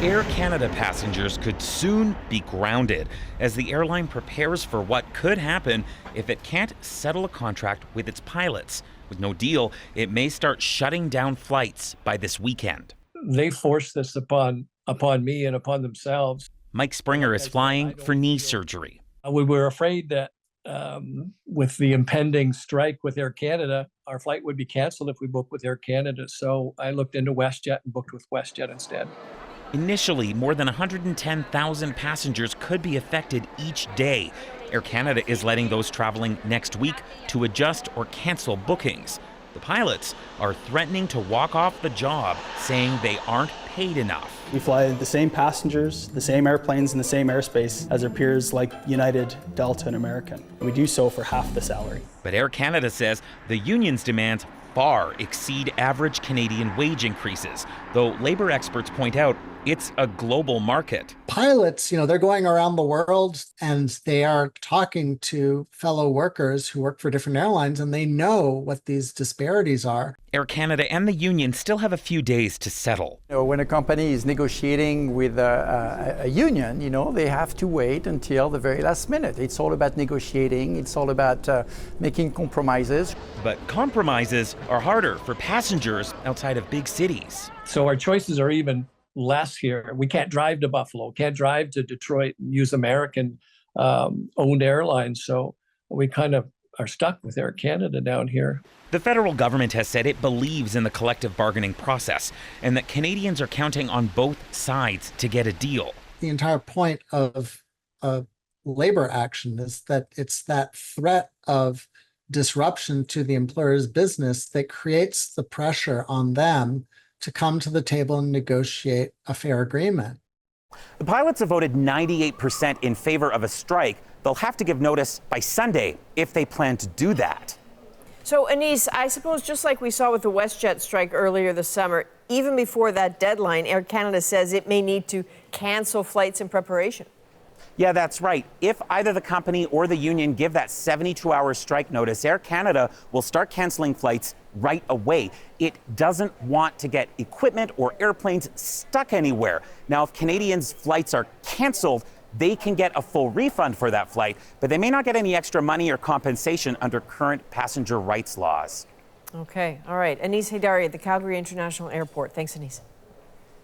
Air Canada passengers could soon be grounded as the airline prepares for what could happen if it can't settle a contract with its pilots. With no deal, it may start shutting down flights by this weekend. They forced this upon me and upon themselves. Mike Springer is flying for knee surgery. We were afraid that with the impending strike with Air Canada, our flight would be canceled if we booked with Air Canada. So I looked into WestJet and booked with WestJet instead. Initially, more than 110,000 passengers could be affected each day. Air Canada is letting those traveling next week to adjust or cancel bookings. The pilots are threatening to walk off the job, saying they aren't paid enough. We fly the same passengers, the same airplanes in the same airspace as our peers like United, Delta, and American. We do so for half the salary. But Air Canada says the union's demands far exceed average Canadian wage increases, though labor experts point out it's a global market. Pilots, they're going around the world and they are talking to fellow workers who work for different airlines, and they know what these disparities are. Air Canada and the union still have a few days to settle. When a company is negotiating with a union, they have to wait until the very last minute. It's all about negotiating. It's all about making compromises. But compromises are harder for passengers outside of big cities. So our choices are even less here. We can't drive to Buffalo, can't drive to Detroit and use American owned airlines. So we kind of are stuck with Air Canada down here. The federal government has said it believes in the collective bargaining process and that Canadians are counting on both sides to get a deal. The entire point of labor action is that it's that threat of disruption to the employer's business that creates the pressure on them to come to the table and negotiate a fair agreement. The pilots have voted 98% in favor of a strike. They'll have to give notice by Sunday if they plan to do that. So, Anis, I suppose just like we saw with the WestJet strike earlier this summer, even before that deadline, Air Canada says it may need to cancel flights in preparation. Yeah, that's right. If either the company or the union give that 72-hour strike notice, Air Canada will start canceling flights right away. It doesn't want to get equipment or airplanes stuck anywhere. Now, if Canadians' flights are canceled, they can get a full refund for that flight, but they may not get any extra money or compensation under current passenger rights laws. Okay, all right. Anis Haidari at the Calgary International Airport. Thanks, Anis.